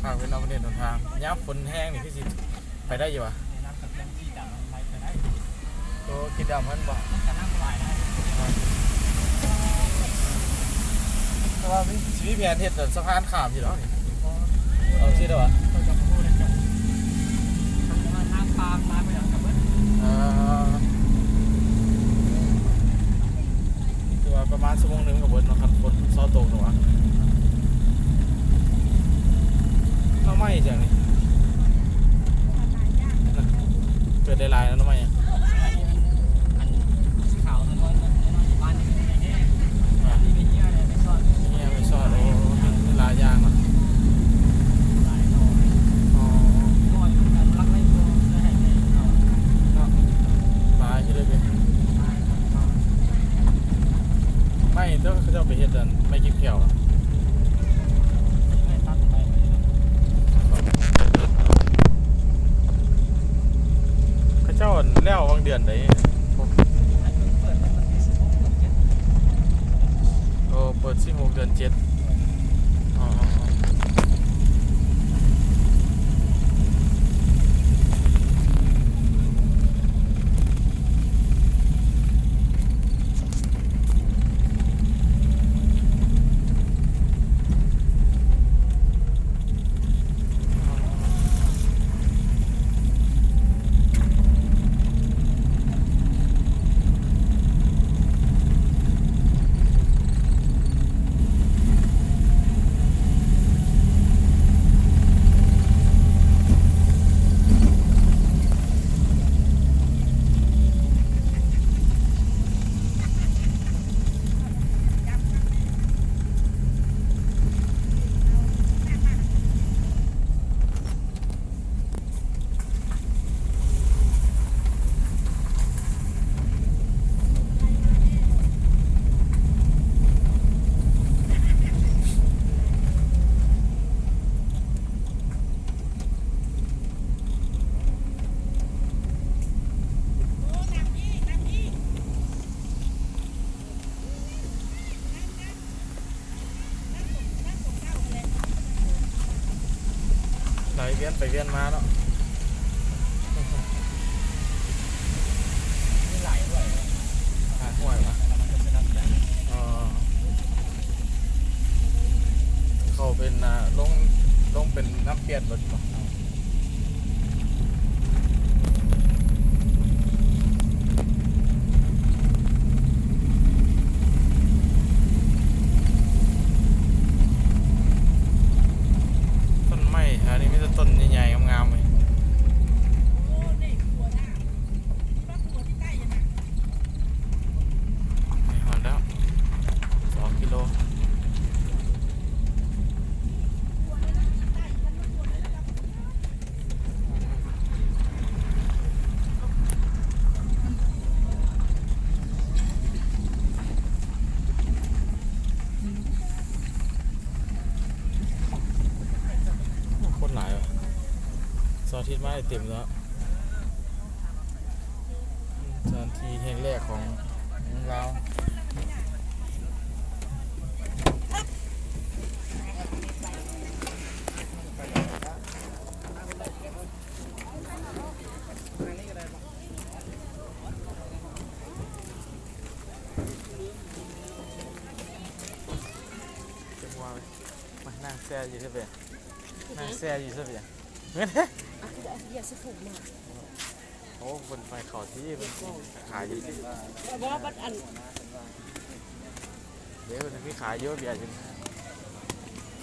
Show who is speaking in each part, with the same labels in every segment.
Speaker 1: ข้าวเป็นน้ำประเด็นหนทางยับฝนแห้งนี่พี่สิไปได้อยู่วะ
Speaker 2: น้ำกับเรื่องที่ดำไปได้
Speaker 1: โตกินดำมันบ่
Speaker 2: แต่น้ำก็ไหลได้
Speaker 1: แต่ว่าชีวิตแผนเห็ดสะพานข้ามอยู่แล้วนี่เอาสิได้วะ
Speaker 2: เราจะพูดเลยกับน้ำปลาปลาไปแล้วกับเบิ้ล
Speaker 1: คือว่าประมาณชั่วโมงนึงกับเบิ้ลนะครับฝนซอตกหนูอ่ะน้ำไหม้จังนี่เกิดได้ลายแล้วน้ำไหม้
Speaker 2: ขาวน้อยๆบ้านนี้ไม่แห้งนี่ไม่เหี้ยเลยไม่ซอด
Speaker 1: เหี้ยไม่ซอดโอ้ลายยางเนาะ
Speaker 2: หลายนอนนอนกันรักไม่พอจะให้ให้เอา
Speaker 1: เนาะลายที่เลยเป็นไม่ต้องเขาจะไปเฮ็ดกันไม่กินเขียว
Speaker 2: ไม่ตัดไป
Speaker 1: เขาเจ้าแล้วบางเดือนไหนเปิด16 เดือน 7ไหลเวียนไปเวียนมาเนาะ
Speaker 2: นี่ไหลด้วย
Speaker 1: ห่วยวะเขาเป็นลงเป็นน้ำเปลี่ยนรถป่ะต้นไม้อันนี้ไม่ใช่ต้นใหญ่ๆงามๆเลยไม่หอดแล้ว2 กิโลคนหลายวะสาธิตมาได้เต็มแล้วสถานที่แห่งแรกของเราจะว่ามานั่งแซ่อยู่ใช่ไหมนั่งแซ่อยู่ใช่ไหมเงี้ย
Speaker 3: อย่าสะถูกมาก
Speaker 1: โอ้คนไปเขาที่มันขายอยู่
Speaker 3: เพราะว่าบัดอัน
Speaker 1: เดี๋ยวมันมีขายเยอะเบียร์จริง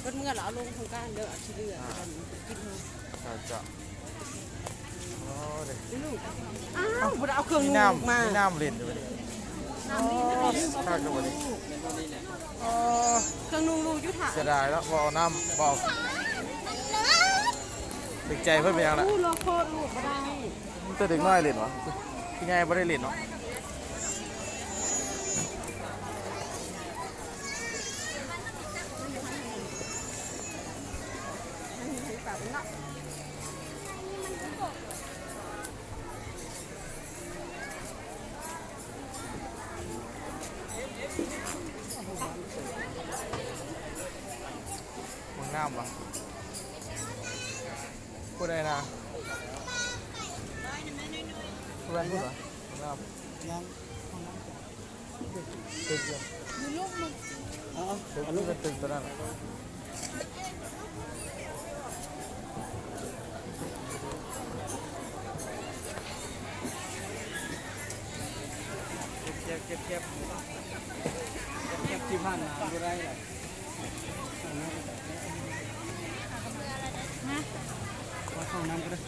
Speaker 3: บัดเมื่อเราลงโครงการเด้ออาชีพเรือกินเนาะ
Speaker 1: จะโอ้เด็ก
Speaker 3: อ้าวบัดเอาเครื่องนุ่งมา
Speaker 1: มีน้ำเล่นด้วยดิ
Speaker 3: น้ำนี่
Speaker 1: ข้าวกับวันนี้
Speaker 3: เครื่องนุ่งรูยุทธะ
Speaker 1: เสียดายแล้วบอกน้ำบอกตึกใจเพื่อนเป็นยังไงล่ะ
Speaker 3: โลโก้ลูกไม่ได้
Speaker 1: มันตัวเด็กน้อยเล่นวะที่ไงไม่ได้เล่นเนาะมึงน้ำปะ ผู้ใดนะผู้ใดผู้เหรอครับ
Speaker 2: ยังห้องน้ำ
Speaker 1: ตึกอยู่
Speaker 3: มีลูกมัน
Speaker 1: ตึกนี่เป็นตึกตัวนั้น
Speaker 2: เก็บที่ผ่านมาดูได้เลยว่าเข้าน้ำก็ได้